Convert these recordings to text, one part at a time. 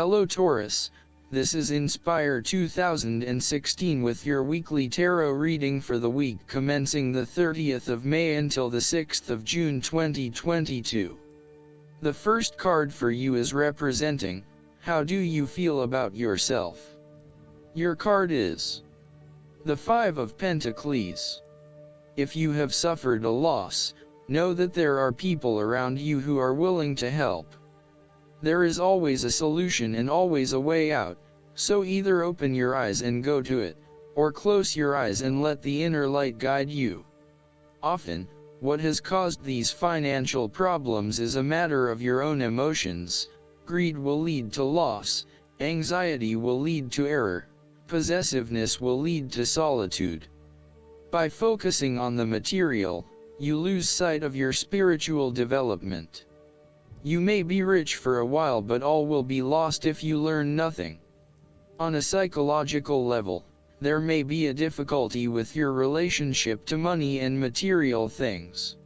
Hello Taurus, this is Inspire 2016 with your weekly tarot reading for the week commencing the 30th of May until the 6th of June 2022. The first card for you is representing, how do you feel about yourself? Your card is the Five of Pentacles. If you have suffered a loss, know that there are people around you who are willing to help. There is always a solution and always a way out, so either open your eyes and go to it, or close your eyes and let the inner light guide you. Often, what has caused these financial problems is a matter of your own emotions. Greed will lead to loss, anxiety will lead to error, possessiveness will lead to solitude. By focusing on the material, you lose sight of your spiritual development. You may be rich for a while, but all will be lost if you learn nothing. On a psychological level, there may be a difficulty with your relationship to money and material things.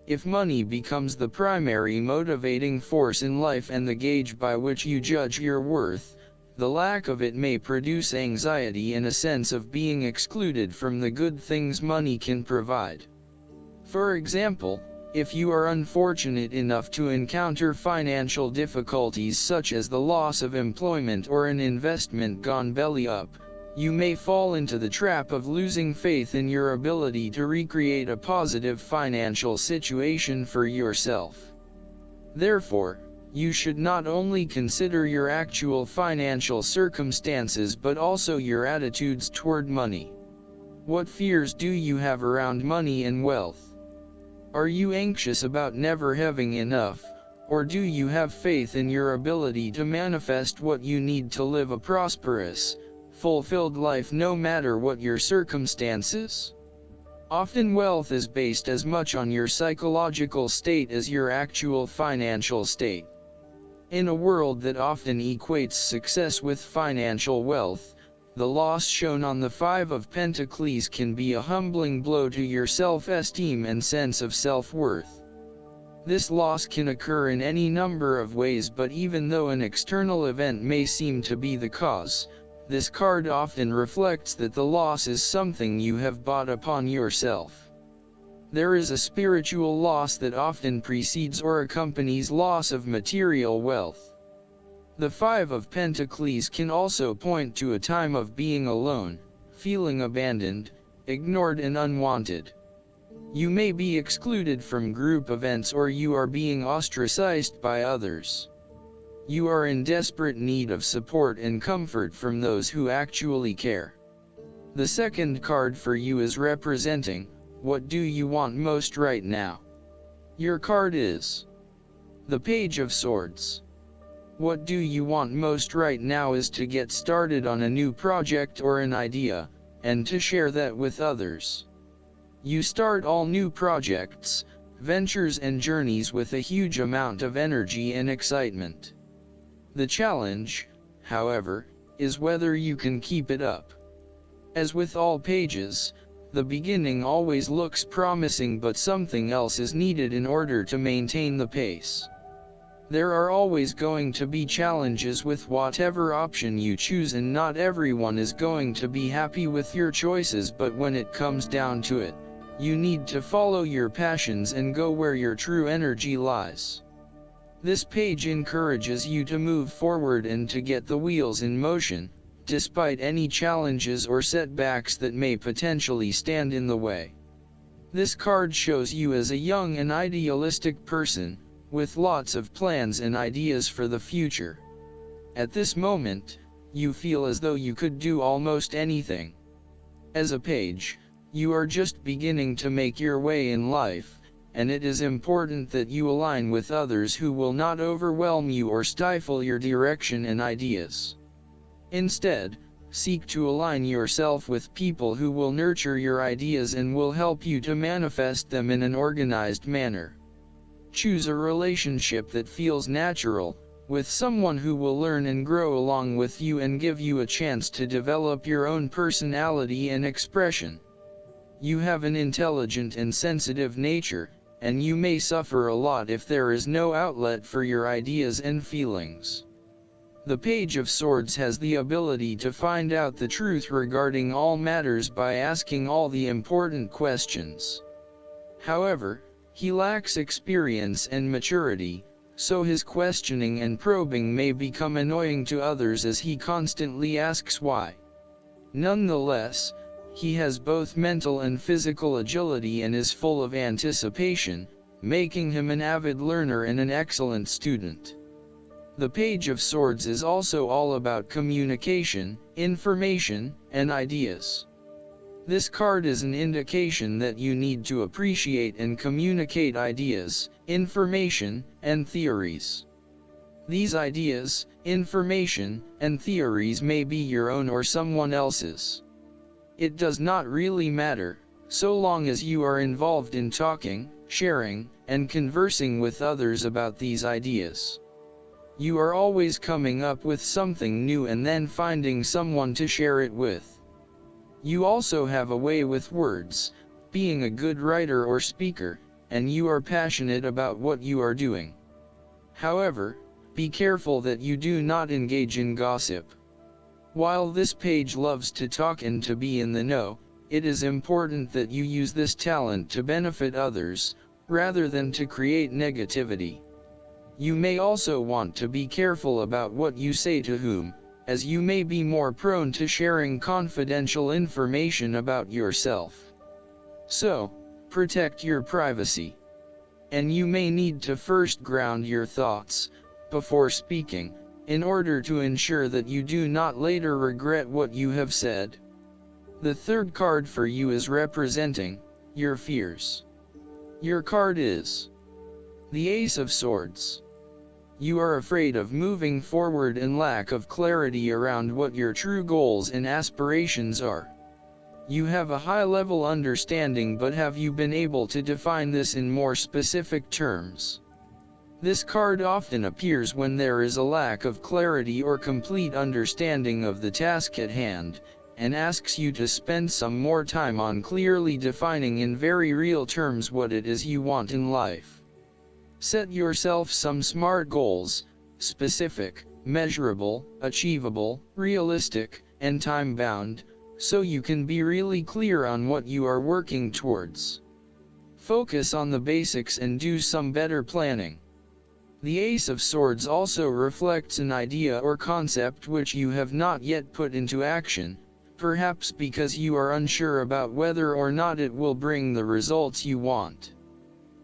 If money becomes the primary motivating force in life and the gauge by which you judge your worth, the lack of it may produce anxiety and a sense of being excluded from the good things money can provide. For example, if you are unfortunate enough to encounter financial difficulties such as the loss of employment or an investment gone belly up, you may fall into the trap of losing faith in your ability to recreate a positive financial situation for yourself. Therefore, you should not only consider your actual financial circumstances but also your attitudes toward money. What fears do you have around money and wealth? Are you anxious about never having enough, or do you have faith in your ability to manifest what you need to live a prosperous, fulfilled life no matter what your circumstances? Often wealth is based as much on your psychological state as your actual financial state. In a world that often equates success with financial wealth, the loss shown on the Five of Pentacles can be a humbling blow to your self-esteem and sense of self-worth. This loss can occur in any number of ways, but even though an external event may seem to be the cause, this card often reflects that the loss is something you have brought upon yourself. There is a spiritual loss that often precedes or accompanies loss of material wealth. The Five of Pentacles can also point to a time of being alone, feeling abandoned, ignored and unwanted. You may be excluded from group events or you are being ostracized by others. You are in desperate need of support and comfort from those who actually care. The second card for you is representing, what do you want most right now? Your card is the Page of Swords. What do you want most right now is to get started on a new project or an idea, and to share that with others. You start all new projects, ventures and journeys with a huge amount of energy and excitement. The challenge, however, is whether you can keep it up. As with all pages, the beginning always looks promising, but something else is needed in order to maintain the pace. There are always going to be challenges with whatever option you choose, and not everyone is going to be happy with your choices, but when it comes down to it, you need to follow your passions and go where your true energy lies. This page encourages you to move forward and to get the wheels in motion, despite any challenges or setbacks that may potentially stand in the way. This card shows you as a young and idealistic person, with lots of plans and ideas for the future. At this moment, you feel as though you could do almost anything. As a page, you are just beginning to make your way in life, and it is important that you align with others who will not overwhelm you or stifle your direction and ideas. Instead, seek to align yourself with people who will nurture your ideas and will help you to manifest them in an organized manner. Choose a relationship that feels natural, with someone who will learn and grow along with you and give you a chance to develop your own personality and expression. You have an intelligent and sensitive nature, and you may suffer a lot if there is no outlet for your ideas and feelings. The Page of Swords has the ability to find out the truth regarding all matters by asking all the important questions. However, he lacks experience and maturity, so his questioning and probing may become annoying to others as he constantly asks why. Nonetheless, he has both mental and physical agility and is full of anticipation, making him an avid learner and an excellent student. The Page of Swords is also all about communication, information, and ideas. This card is an indication that you need to appreciate and communicate ideas, information, and theories. These ideas, information, and theories may be your own or someone else's. It does not really matter, so long as you are involved in talking, sharing, and conversing with others about these ideas. You are always coming up with something new and then finding someone to share it with. You also have a way with words, being a good writer or speaker, and you are passionate about what you are doing. However, be careful that you do not engage in gossip. While this page loves to talk and to be in the know, it is important that you use this talent to benefit others, rather than to create negativity. You may also want to be careful about what you say to whom, as you may be more prone to sharing confidential information about yourself. So, protect your privacy. And you may need to first ground your thoughts, before speaking, in order to ensure that you do not later regret what you have said. The third card for you is representing your fears. Your card is the Ace of Swords. You are afraid of moving forward and lack of clarity around what your true goals and aspirations are. You have a high-level understanding, but have you been able to define this in more specific terms? This card often appears when there is a lack of clarity or complete understanding of the task at hand, and asks you to spend some more time on clearly defining in very real terms what it is you want in life. Set yourself some SMART goals: specific, measurable, achievable, realistic, and time-bound, so you can be really clear on what you are working towards. Focus on the basics and do some better planning. The Ace of Swords also reflects an idea or concept which you have not yet put into action, perhaps because you are unsure about whether or not it will bring the results you want.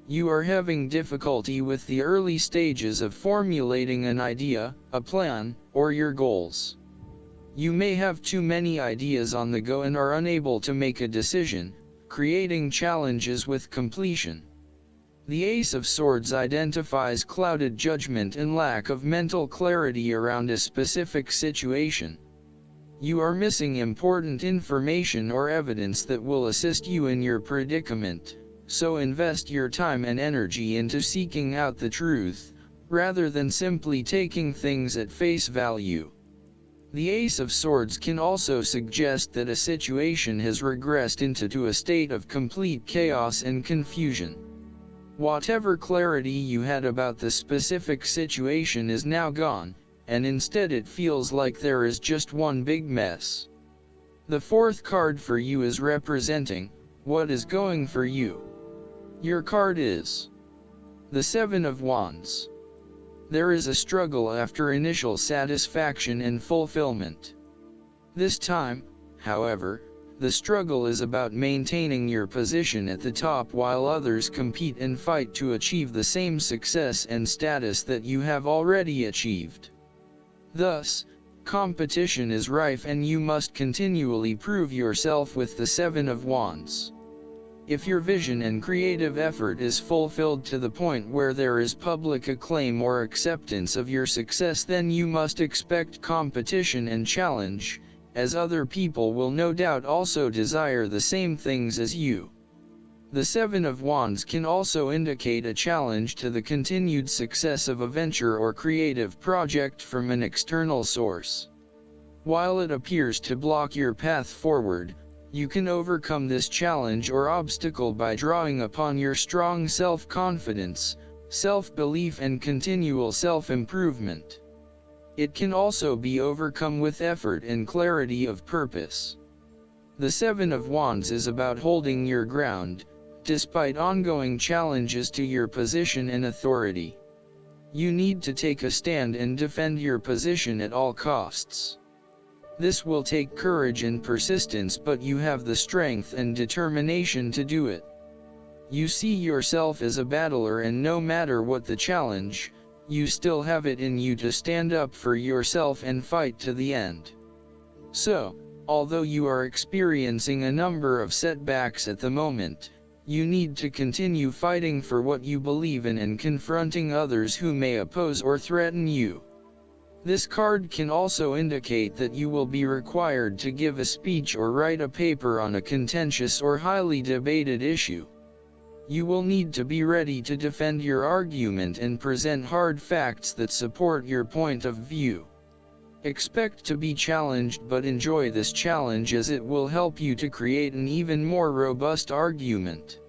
You are having difficulty with the early stages of formulating an idea, a plan, or your goals. You may have too many ideas on the go and are unable to make a decision, creating challenges with completion. The Ace of Swords identifies clouded judgment and lack of mental clarity around a specific situation. You are missing important information or evidence that will assist you in your predicament, so invest your time and energy into seeking out the truth, rather than simply taking things at face value. The Ace of Swords can also suggest that a situation has regressed into a state of complete chaos and confusion. Whatever clarity you had about the specific situation is now gone, and instead it feels like there is just one big mess. The fourth card for you is representing what is going for you. Your card is the Seven of Wands. There is a struggle after initial satisfaction and fulfillment. This time, however, the struggle is about maintaining your position at the top while others compete and fight to achieve the same success and status that you have already achieved. Thus, competition is rife and you must continually prove yourself with the Seven of Wands. If your vision and creative effort is fulfilled to the point where there is public acclaim or acceptance of your success, then you must expect competition and challenge, as other people will no doubt also desire the same things as you. The Seven of Wands can also indicate a challenge to the continued success of a venture or creative project from an external source. While it appears to block your path forward, you can overcome this challenge or obstacle by drawing upon your strong self-confidence, self-belief and continual self-improvement. It can also be overcome with effort and clarity of purpose. The Seven of Wands is about holding your ground, despite ongoing challenges to your position and authority. You need to take a stand and defend your position at all costs. This will take courage and persistence, but you have the strength and determination to do it. You see yourself as a battler, and no matter what the challenge, you still have it in you to stand up for yourself and fight to the end. So, although you are experiencing a number of setbacks at the moment, you need to continue fighting for what you believe in and confronting others who may oppose or threaten you. This card can also indicate that you will be required to give a speech or write a paper on a contentious or highly debated issue. You will need to be ready to defend your argument and present hard facts that support your point of view. Expect to be challenged, but enjoy this challenge as it will help you to create an even more robust argument.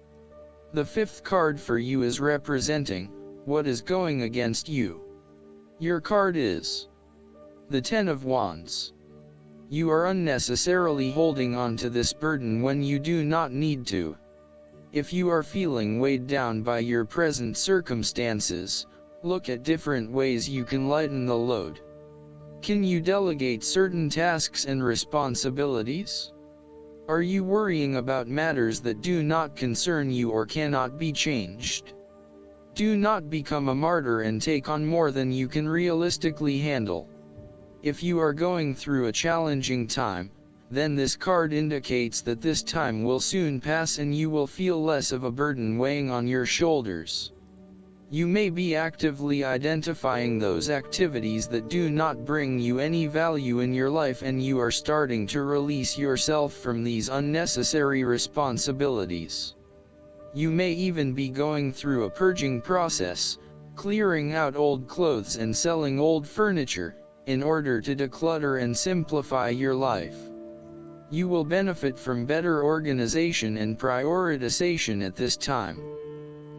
The fifth card for you is representing what is going against you. Your card is the Ten of Wands. You are unnecessarily holding on to this burden when you do not need to. If you are feeling weighed down by your present circumstances, look at different ways you can lighten the load. Can you delegate certain tasks and responsibilities? Are you worrying about matters that do not concern you or cannot be changed? Do not become a martyr and take on more than you can realistically handle. If you are going through a challenging time, then this card indicates that this time will soon pass and you will feel less of a burden weighing on your shoulders. You may be actively identifying those activities that do not bring you any value in your life, and you are starting to release yourself from these unnecessary responsibilities. You may even be going through a purging process, clearing out old clothes and selling old furniture, in order to declutter and simplify your life. You will benefit from better organization and prioritization at this time.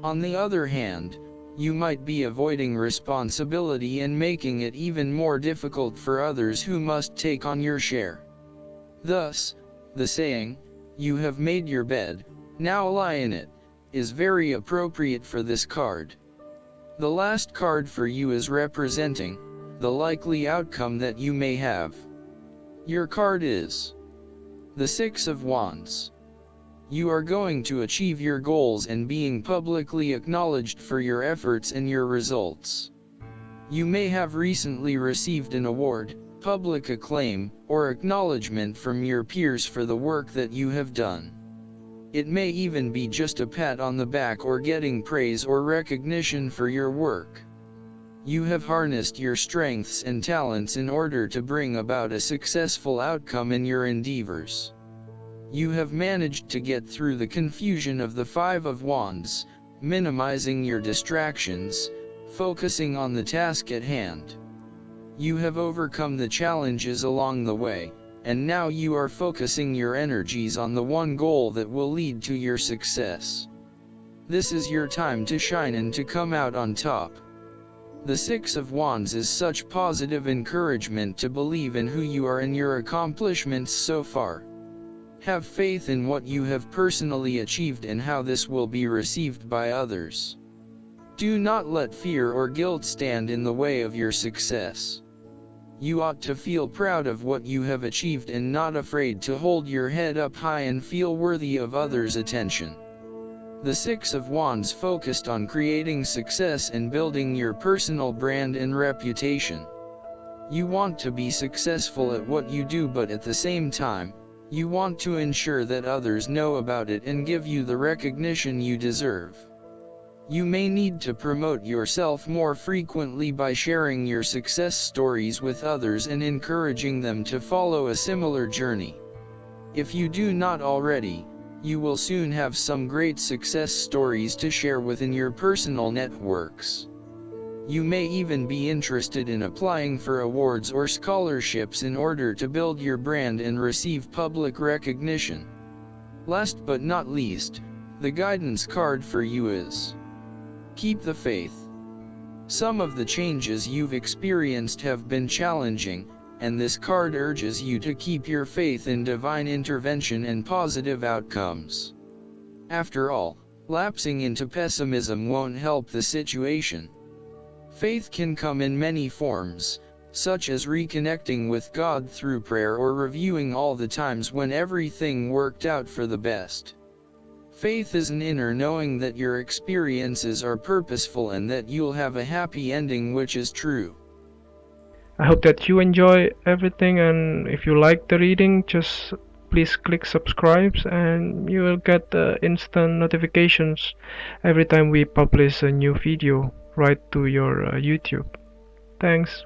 On the other hand, you might be avoiding responsibility and making it even more difficult for others who must take on your share. Thus, the saying, "You have made your bed, now lie in it," is very appropriate for this card. The last card for you is representing the likely outcome that you may have. Your card is the Six of Wands. You are going to achieve your goals and being publicly acknowledged for your efforts and your results. You may have recently received an award, public acclaim, or acknowledgement from your peers for the work that you have done. It may even be just a pat on the back or getting praise or recognition for your work. You have harnessed your strengths and talents in order to bring about a successful outcome in your endeavors. You have managed to get through the confusion of the Five of Wands, minimizing your distractions, focusing on the task at hand. You have overcome the challenges along the way, and now you are focusing your energies on the one goal that will lead to your success. This is your time to shine and to come out on top. The Six of Wands is such positive encouragement to believe in who you are and your accomplishments so far. Have faith in what you have personally achieved and how this will be received by others. Do not let fear or guilt stand in the way of your success. You ought to feel proud of what you have achieved and not afraid to hold your head up high and feel worthy of others' attention. The Six of Wands focused on creating success and building your personal brand and reputation. You want to be successful at what you do, but at the same time, you want to ensure that others know about it and give you the recognition you deserve. You may need to promote yourself more frequently by sharing your success stories with others and encouraging them to follow a similar journey. If you do not already, you will soon have some great success stories to share within your personal networks. You may even be interested in applying for awards or scholarships in order to build your brand and receive public recognition. Last but not least, the guidance card for you is: keep the faith. Some of the changes you've experienced have been challenging, and this card urges you to keep your faith in divine intervention and positive outcomes. After all, lapsing into pessimism won't help the situation. Faith can come in many forms, such as reconnecting with God through prayer or reviewing all the times when everything worked out for the best. Faith is an inner knowing that your experiences are purposeful and that you'll have a happy ending, which is true. I hope that you enjoy everything, and if you like the reading, just please click subscribe and you will get instant notifications every time we publish a new video right to your YouTube. Thanks.